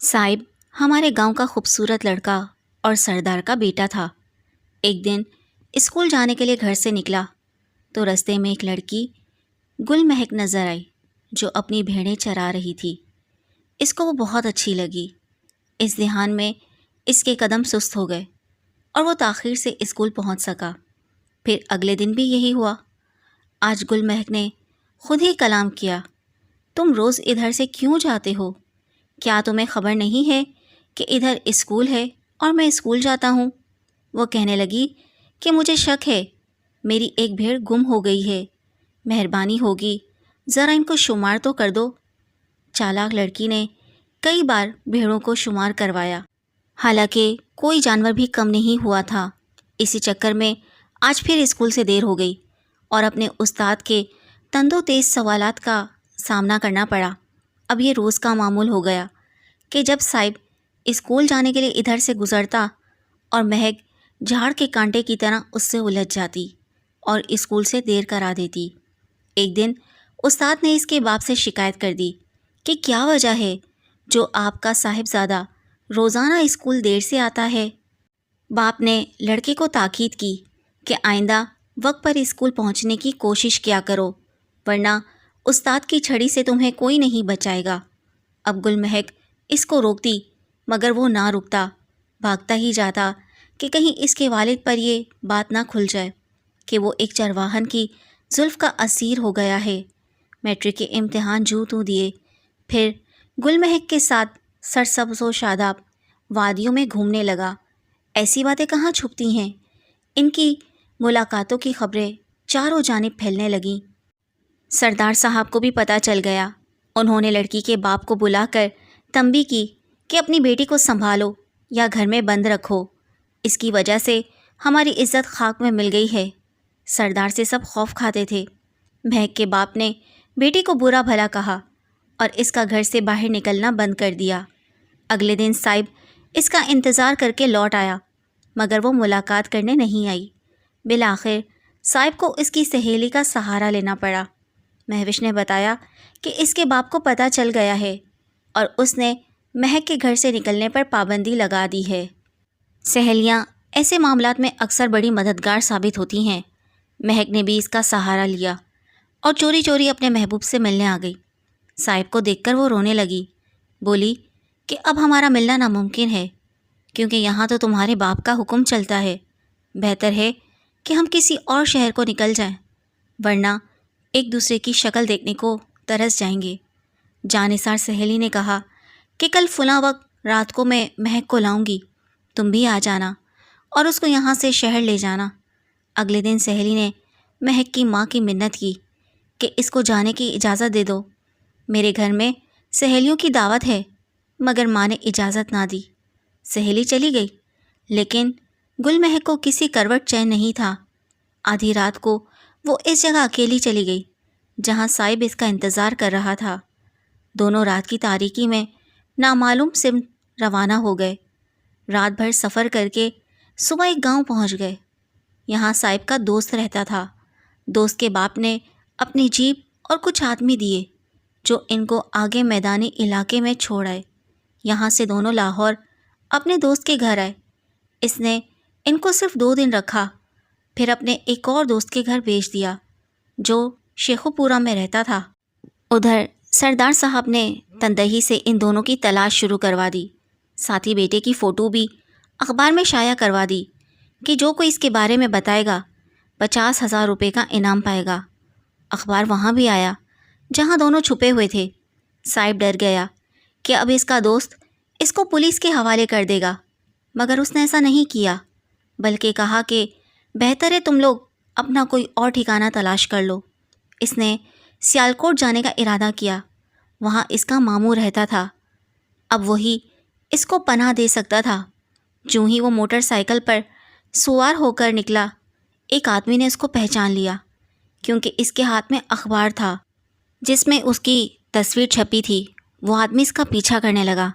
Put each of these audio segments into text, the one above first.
साइब हमारे गांव का खूबसूरत लड़का और सरदार का बेटा था। एक दिन स्कूल जाने के लिए घर से निकला तो रास्ते में एक लड़की गुल महक नज़र आई जो अपनी भेड़ें चरा रही थी। इसको वो बहुत अच्छी लगी। इस ध्यान में इसके कदम सुस्त हो गए और वो ताख़ीर से स्कूल पहुंच सका। फिर अगले दिन भी यही हुआ। आज गुल महक ने खुद ही कलाम किया, तुम रोज़ इधर से क्यों जाते हो? क्या तुम्हें खबर नहीं है कि इधर स्कूल है और मैं स्कूल जाता हूँ? वो कहने लगी कि मुझे शक है, मेरी एक भेड़ गुम हो गई है। मेहरबानी होगी ज़रा इनको शुमार तो कर दो। चालाक लड़की ने कई बार भेड़ों को शुमार करवाया, हालांकि कोई जानवर भी कम नहीं हुआ था। इसी चक्कर में आज फिर स्कूल से देर हो गई और अपने उस्ताद के तंदो तेज़ सवालात का सामना करना पड़ा। अब ये रोज़ का मामूल हो गया कि जब साहिब स्कूल जाने के लिए इधर से गुज़रता और महक झाड़ के कांटे की तरह उससे उलझ जाती और स्कूल से देर करा देती। एक दिन उस्ताद ने इसके बाप से शिकायत कर दी कि क्या वजह है जो आपका साहिबजादा रोज़ाना स्कूल देर से आता है। बाप ने लड़के को ताकीद की कि आइंदा वक्त पर स्कूल पहुंचने की कोशिश किया करो, वरना उस्ताद की छड़ी से तुम्हें कोई नहीं बचाएगा। अब गुल महक इसको रोकती मगर वो ना रुकता, भागता ही जाता कि कहीं इसके वालिद पर ये बात ना खुल जाए कि वो एक चरवाहन की जुल्फ़ का असीर हो गया है। मैट्रिक के इम्तिहान जूं तूं दिए, फिर गुल महक के साथ सरसब्ज़ व शादाब वादियों में घूमने लगा। ऐसी बातें कहाँ छुपती हैं। इनकी मुलाकातों की खबरें चारों जानिब फैलने लगीं। सरदार साहब को भी पता चल गया। उन्होंने लड़की के बाप को बुलाकर तंबी की कि अपनी बेटी को संभालो या घर में बंद रखो, इसकी वजह से हमारी इज्जत खाक में मिल गई है। सरदार से सब खौफ खाते थे। महक के बाप ने बेटी को बुरा भला कहा और इसका घर से बाहर निकलना बंद कर दिया। अगले दिन साहिब इसका इंतज़ार करके लौट आया मगर वो मुलाकात करने नहीं आई। बिलाखिर साहिब को इसकी सहेली का सहारा लेना पड़ा। महविश ने बताया कि इसके बाप को पता चल गया है और उसने महक के घर से निकलने पर पाबंदी लगा दी है। सहेलियाँ ऐसे मामलात में अक्सर बड़ी मददगार साबित होती हैं। महक ने भी इसका सहारा लिया और चोरी चोरी अपने महबूब से मिलने आ गई। साहिब को देखकर वो रोने लगी। बोली कि अब हमारा मिलना नामुमकिन है, क्योंकि यहाँ तो तुम्हारे बाप का हुक्म चलता है। बेहतर है कि हम किसी और शहर को निकल जाएं, वरना एक दूसरे की शक्ल देखने को तरस जाएंगे। जानिसार सहेली ने कहा कि कल फुला वक्त रात को मैं महक को लाऊंगी, तुम भी आ जाना और उसको यहाँ से शहर ले जाना। अगले दिन सहेली ने महक की माँ की मिन्नत की कि इसको जाने की इजाज़त दे दो, मेरे घर में सहेलियों की दावत है। मगर माँ ने इजाज़त ना दी। सहेली चली गई, लेकिन गुल महक को किसी करवट चैन नहीं था। आधी रात को वो इस जगह अकेली चली गई जहाँ साहिब इसका इंतज़ार कर रहा था। दोनों रात की तारीकी में नामालूम सिमत रवाना हो गए। रात भर सफ़र करके सुबह एक गांव पहुंच गए। यहाँ साहिब का दोस्त रहता था। दोस्त के बाप ने अपनी जीप और कुछ आदमी दिए जो इनको आगे मैदानी इलाके में छोड़ आए। यहाँ से दोनों लाहौर अपने दोस्त के घर आए। इसने इनको सिर्फ 2 दिन रखा, फिर अपने एक और दोस्त के घर भेज दिया जो शेखुपुरा में रहता था। उधर सरदार साहब ने तंदही से इन दोनों की तलाश शुरू करवा दी। साथ ही बेटे की फ़ोटो भी अखबार में शाया करवा दी कि जो कोई इसके बारे में बताएगा 50,000 रुपये का इनाम पाएगा। अखबार वहाँ भी आया जहाँ दोनों छुपे हुए थे। साहिब डर गया कि अब इसका दोस्त इसको पुलिस के हवाले कर देगा, मगर उसने ऐसा नहीं किया, बल्कि कहा कि बेहतर है तुम लोग अपना कोई और ठिकाना तलाश कर लो। इसने सियालकोट जाने का इरादा किया। वहाँ इसका मामू रहता था, अब वही इसको पनाह दे सकता था। जो ही वो मोटरसाइकिल पर सवार होकर निकला, एक आदमी ने इसको पहचान लिया, क्योंकि इसके हाथ में अखबार था जिसमें उसकी तस्वीर छपी थी। वो आदमी इसका पीछा करने लगा,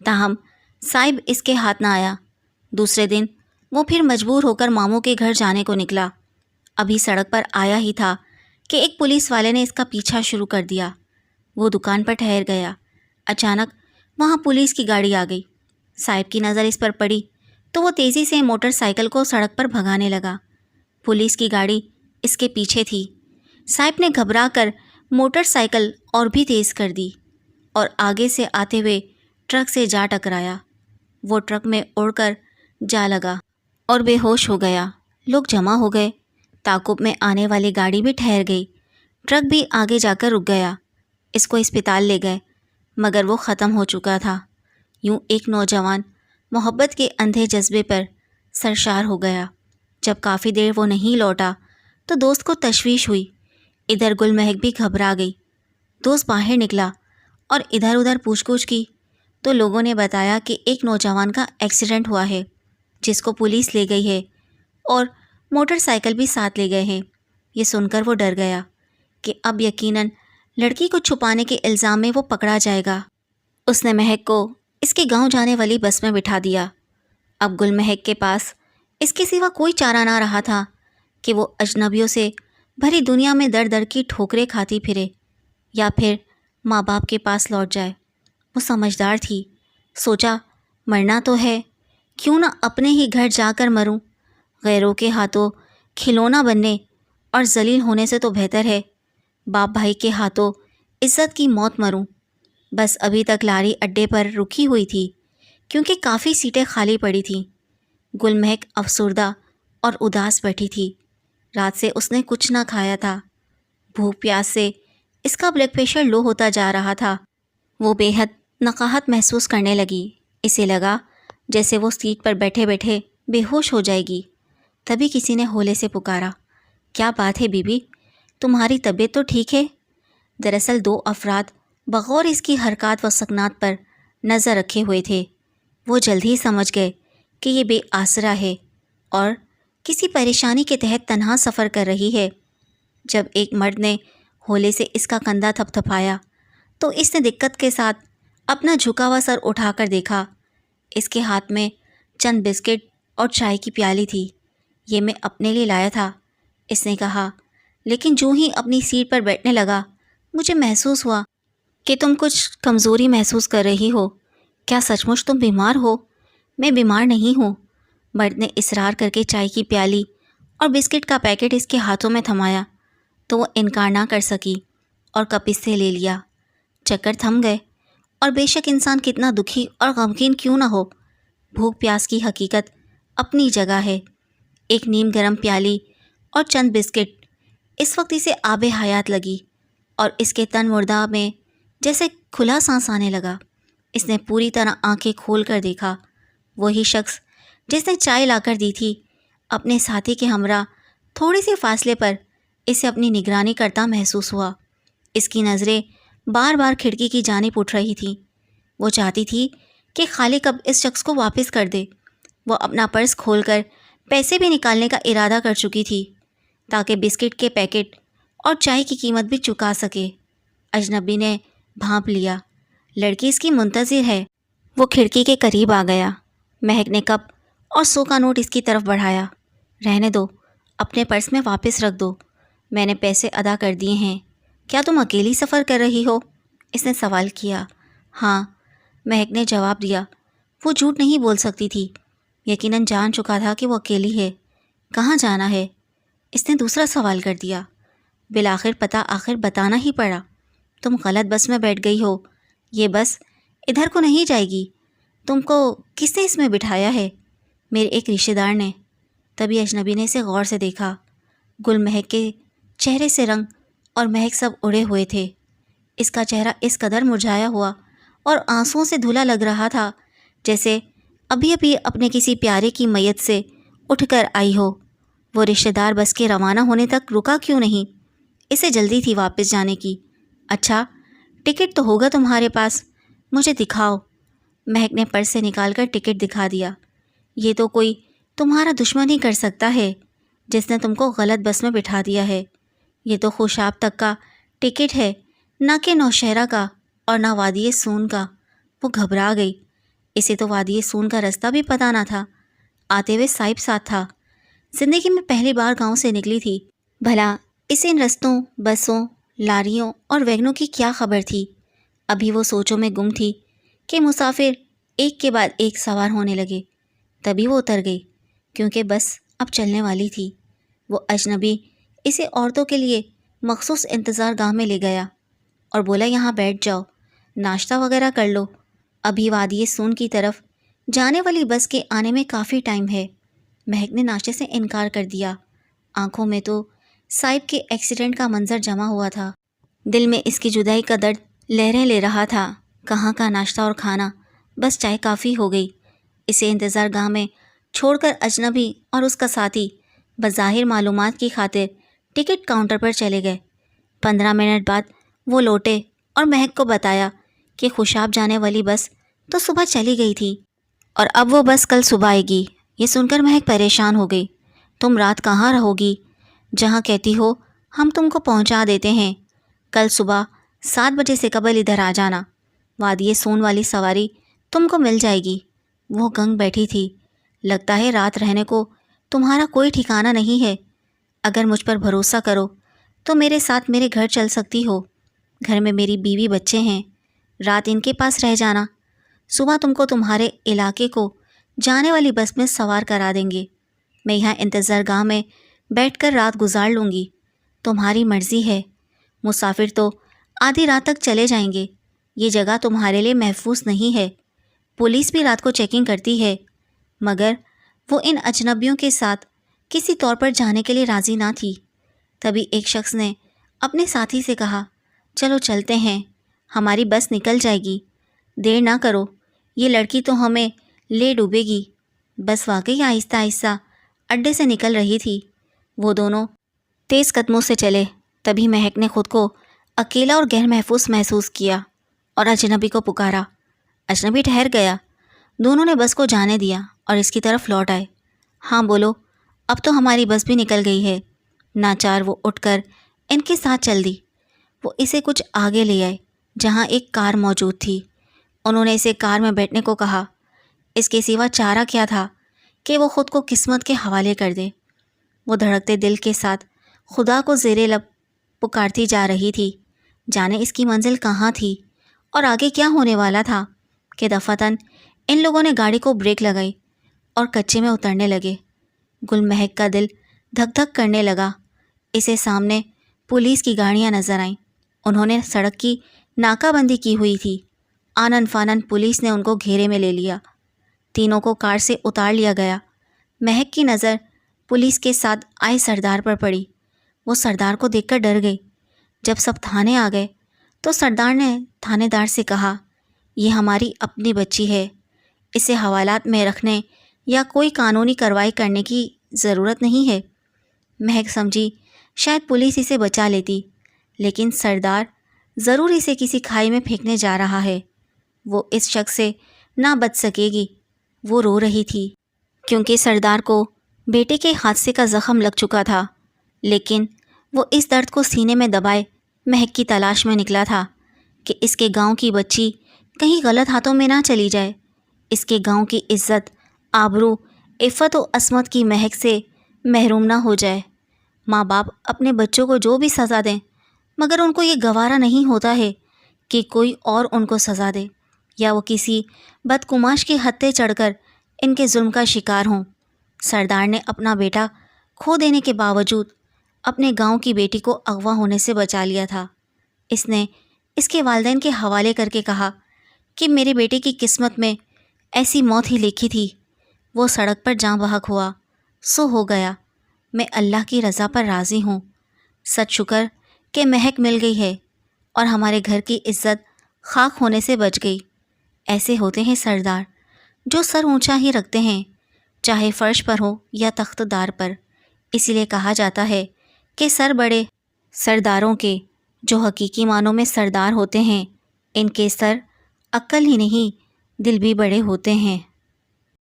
ताहम साहिब इसके हाथ ना आया। दूसरे दिन वो फिर मजबूर होकर मामू के घर जाने को निकला। अभी सड़क पर आया ही था कि एक पुलिस वाले ने इसका पीछा शुरू कर दिया। वो दुकान पर ठहर गया। अचानक वहाँ पुलिस की गाड़ी आ गई। साहिब की नज़र इस पर पड़ी तो वो तेज़ी से मोटरसाइकिल को सड़क पर भगाने लगा। पुलिस की गाड़ी इसके पीछे थी। साहिब ने घबरा कर मोटरसाइकिल और भी तेज़ कर दी और आगे से आते हुए ट्रक से जा टकराया। वो ट्रक में उड़कर जा लगा और बेहोश हो गया। लोग जमा हो गए। ताक़ुब में आने वाली गाड़ी भी ठहर गई। ट्रक भी आगे जाकर रुक गया। इसको अस्पताल ले गए मगर वो ख़त्म हो चुका था। यूं एक नौजवान मोहब्बत के अंधे जज्बे पर सरशार हो गया। जब काफ़ी देर वो नहीं लौटा तो दोस्त को तशवीश हुई। इधर गुलमहक भी घबरा गई। दोस्त बाहर निकला और इधर उधर पूछ-गछ की तो लोगों ने बताया कि एक नौजवान का एक्सीडेंट हुआ है जिसको पुलिस ले गई है और मोटरसाइकिल भी साथ ले गए हैं। ये सुनकर वो डर गया कि अब यकीनन लड़की को छुपाने के इल्ज़ाम में वो पकड़ा जाएगा। उसने महक को इसके गांव जाने वाली बस में बिठा दिया। अब गुलमहक के पास इसके सिवा कोई चारा ना रहा था कि वो अजनबियों से भरी दुनिया में दर दर की ठोकरें खाती फिरे या फिर माँ बाप के पास लौट जाए। वो समझदार थी। सोचा मरना तो है, क्यों ना अपने ही घर जाकर मरूं। गैरों के हाथों खिलौना बनने और जलील होने से तो बेहतर है बाप भाई के हाथों इज़्ज़त की मौत मरूं। बस अभी तक लारी अड्डे पर रुकी हुई थी क्योंकि काफ़ी सीटें खाली पड़ी थीं। गुलमहक अफसुर्दा और उदास बैठी थी। रात से उसने कुछ ना खाया था। भूख प्यास से इसका ब्लड प्रेशर लो होता जा रहा था। वो बेहद नकाहत महसूस करने लगी। इसे लगा जैसे वो सीट पर बैठे बैठे बेहोश हो जाएगी। तभी किसी ने होले से पुकारा, क्या बात है बीबी, तुम्हारी तबीयत तो ठीक है? दरअसल दो अफराद बगौर इसकी हरकत व सकनात पर नज़र रखे हुए थे। वो जल्द ही समझ गए कि ये बेआसरा है और किसी परेशानी के तहत तन्हा सफ़र कर रही है। जब एक मर्द ने होले से इसका कंधा थपथपाया तो इसने दिक्कत के साथ अपना झुका हुआ सर उठाकर देखा। इसके हाथ में चंद बिस्किट और चाय की प्याली थी। ये मैं अपने लिए लाया था, इसने कहा। लेकिन जो ही अपनी सीट पर बैठने लगा मुझे महसूस हुआ कि तुम कुछ कमज़ोरी महसूस कर रही हो। क्या सचमुच तुम बीमार हो? मैं बीमार नहीं हूँ। मर्द ने इसरार करके चाय की प्याली और बिस्किट का पैकेट इसके हाथों में थमाया तो वो इनकार ना कर सकी और कप इससे ले लिया। चक्कर थम गए और बेशक इंसान कितना दुखी और गमगीन क्यों ना हो, भूख प्यास की हकीकत अपनी जगह है। एक नीम गरम प्याली और चंद बिस्किट इस वक्त इसे आबे हयात लगी और इसके तन मुर्दा में जैसे खुला सांस आने लगा। इसने पूरी तरह आंखें खोल कर देखा। वही शख्स जिसने चाय लाकर दी थी अपने साथी के हमरा थोड़े से फासले पर इसे अपनी निगरानी करता महसूस हुआ। इसकी नज़रें बार बार खिड़की की जानिब उठ रही थीं। वो चाहती थी कि खाली कब इस शख्स को वापस कर दे। वो अपना पर्स खोलकर पैसे भी निकालने का इरादा कर चुकी थी ताकि बिस्किट के पैकेट और चाय की कीमत भी चुका सके। अजनबी ने भांप लिया, लड़की इसकी मुंतज़िर है। वो खिड़की के करीब आ गया। महक ने कप और 100 का नोट इसकी तरफ बढ़ाया। रहने दो, अपने पर्स में वापस रख दो, मैंने पैसे अदा कर दिए हैं। क्या तुम अकेली सफ़र कर रही हो? इसने सवाल किया। हाँ, महक ने जवाब दिया। वो झूठ नहीं बोल सकती थी। यकीनन जान चुका था कि वो अकेली है। कहाँ जाना है? इसने दूसरा सवाल कर दिया। बिलाखिर पता आखिर बताना ही पड़ा। तुम गलत बस में बैठ गई हो। ये बस इधर को नहीं जाएगी। तुमको किसने इसमें बिठाया है? मेरे एक रिश्तेदार ने। तभी अजनबी ने इसे गौर से देखा। गुलमहक के चेहरे से रंग और महक सब उड़े हुए थे। इसका चेहरा इस कदर मुरझाया हुआ और आंसुओं से धुला लग रहा था जैसे अभी अभी अपने किसी प्यारे की मैयत से उठकर आई हो। वो रिश्तेदार बस के रवाना होने तक रुका क्यों नहीं? इसे जल्दी थी वापस जाने की। अच्छा, टिकट तो होगा तुम्हारे पास, मुझे दिखाओ। महक ने पर्स से निकालकर टिकट दिखा दिया। ये तो कोई तुम्हारा दुश्मन ही कर सकता है जिसने तुमको गलत बस में बिठा दिया है। ये तो खुशाब तक का टिकट है, ना कि नौशहरा का और ना वादी सून का। वो घबरा गई। इसे तो वादी सून का रास्ता भी पता ना था। आते हुए साहिब साथ था। ज़िंदगी में पहली बार गांव से निकली थी। भला इसे इन रस्तों, बसों, लारियों और वैगनों की क्या खबर थी? अभी वो सोचों में गुम थी کہ مسافر ایک کے بعد ایک سوار ہونے لگے۔ تبھی وہ اتر گئی کیونکہ بس اب چلنے والی تھی۔ وہ اجنبی اسے عورتوں کے لیے مخصوص انتظار گاہ میں لے گیا اور بولا یہاں بیٹھ جاؤ، ناشتہ وغیرہ کر لو، ابھی وادی سون کی طرف جانے والی بس کے آنے میں کافی ٹائم ہے۔ مہک نے ناشتے سے انکار کر دیا۔ آنکھوں میں تو صاحب کے ایکسیڈنٹ کا منظر جمع ہوا تھا، دل میں اس کی جدائی کا درد لہریں لے رہا تھا۔ کہاں کا ناشتہ اور کھانا، بس چائے کافی ہو گئی۔ اسے انتظار گاہ میں چھوڑ کر اجنبی اور اس کا ساتھی بظاہر معلومات کی خاطر ٹکٹ کاؤنٹر پر چلے گئے۔ 15 منٹ بعد وہ لوٹے اور مہک کو بتایا کہ خوشاب جانے والی بس تو صبح چلی گئی تھی اور اب وہ بس کل صبح آئے گی۔ یہ سن کر مہک پریشان ہو گئی۔ تم رات کہاں رہو گی؟ جہاں کہتی ہو ہم تم کو پہنچا دیتے ہیں۔ کل صبح 7 بجے سے قبل ادھر آ جانا، وادی سون والی سواری تم کو مل جائے گی۔ وہ گنگ بیٹھی تھی۔ لگتا ہے رات رہنے کو تمہارا کوئی ٹھکانہ نہیں ہے۔ اگر مجھ پر بھروسہ کرو تو میرے ساتھ میرے گھر چل سکتی ہو۔ گھر میں میری بیوی بچے ہیں، رات ان کے پاس رہ جانا۔ صبح تم کو تمہارے علاقے کو جانے والی بس میں سوار کرا دیں گے۔ میں یہاں انتظار گاہ میں بیٹھ کر رات گزار لوں گی۔ تمہاری مرضی ہے۔ مسافر تو آدھی رات تک چلے جائیں گے، یہ جگہ تمہارے لیے محفوظ نہیں ہے۔ پولیس بھی رات کو چیکنگ کرتی ہے، مگر وہ ان اجنبیوں کے ساتھ کسی طور پر جانے کے لیے راضی نہ تھی۔ تبھی ایک شخص نے اپنے ساتھی سے کہا چلو چلتے ہیں، ہماری بس نکل جائے گی، دیر نہ کرو، یہ لڑکی تو ہمیں لے ڈوبے گی۔ بس واقعی آہستہ آہستہ اڈے سے نکل رہی تھی۔ وہ دونوں تیز قدموں سے چلے۔ تبھی مہک نے خود کو اکیلا اور غیر محسوس کیا اور اجنبی کو پکارا۔ اجنبی ٹھہر گیا۔ دونوں نے بس کو جانے دیا اور اس کی طرف لوٹ آئے۔ ہاں بولو، اب تو ہماری بس بھی نکل گئی ہے۔ ناچار وہ اٹھ کر ان کے ساتھ چل دی۔ وہ اسے کچھ آگے لے آئے جہاں ایک کار موجود تھی۔ انہوں نے اسے کار میں بیٹھنے کو کہا۔ اس کے سوا چارہ کیا تھا کہ وہ خود کو قسمت کے حوالے کر دے۔ وہ دھڑکتے دل کے ساتھ خدا کو زیر لب پکارتی جا رہی تھی، جانے اس کی منزل کہاں تھی اور آگے کیا ہونے والا تھا کہ دفعتاً ان لوگوں نے گاڑی کو بریک لگائی اور کچے میں اترنے لگے۔ گل مہک کا دل دھک دھک کرنے لگا۔ اسے سامنے پولیس کی گاڑیاں نظر آئیں۔ انہوں نے سڑک کی ناکہ بندی کی ہوئی تھی۔ آنن فانن پولیس نے ان کو گھیرے میں لے لیا۔ تینوں کو کار سے اتار لیا گیا۔ مہک کی نظر پولیس کے ساتھ آئے سردار پر پڑی۔ وہ سردار کو دیکھ کر ڈر گئی۔ جب سب تھانے آ گئے تو سردار نے تھانے دار سے کہا یہ ہماری اپنی بچی ہے، اسے حوالات میں رکھنے یا کوئی قانونی کارروائی کرنے کی ضرورت نہیں ہے۔ مہک سمجھی شاید پولیس اسے بچا لیتی، لیکن سردار ضرور اسے کسی کھائی میں پھینکنے جا رہا ہے۔ وہ اس شخص سے نہ بچ سکے گی۔ وہ رو رہی تھی کیونکہ سردار کو بیٹے کے حادثے کا زخم لگ چکا تھا، لیکن وہ اس درد کو سینے میں دبائے مہک کی تلاش میں نکلا تھا کہ اس کے گاؤں کی بچی کہیں غلط ہاتھوں میں نہ چلی جائے، اس کے گاؤں کی عزت، آبرو، عفت و عصمت کی مہک سے محروم نہ ہو جائے۔ ماں باپ اپنے بچوں کو جو بھی سزا دیں، مگر ان کو یہ گوارا نہیں ہوتا ہے کہ کوئی اور ان کو سزا دے یا وہ کسی بدگماش کی ہتھے چڑھ کر ان کے ظلم کا شکار ہوں۔ سردار نے اپنا بیٹا کھو دینے کے باوجود اپنے گاؤں کی بیٹی کو اغوا ہونے سے بچا لیا تھا۔ اس نے اس کے والدین کے حوالے کر کے کہا کہ میرے بیٹے کی قسمت میں ایسی موت ہی لکھی تھی۔ وہ سڑک پر جاں بحق ہوا سو ہو گیا۔ میں اللہ کی رضا پر راضی ہوں۔ سچ شکر کہ مہک مل گئی ہے اور ہمارے گھر کی عزت خاک ہونے سے بچ گئی۔ ایسے ہوتے ہیں سردار جو سر اونچا ہی رکھتے ہیں، چاہے فرش پر ہو یا تخت دار پر۔ اسی لیے کہا جاتا ہے کہ سر بڑے سرداروں کے، جو حقیقی معنوں میں سردار ہوتے ہیں، ان کے سر عقل ہی نہیں دل بھی بڑے ہوتے ہیں۔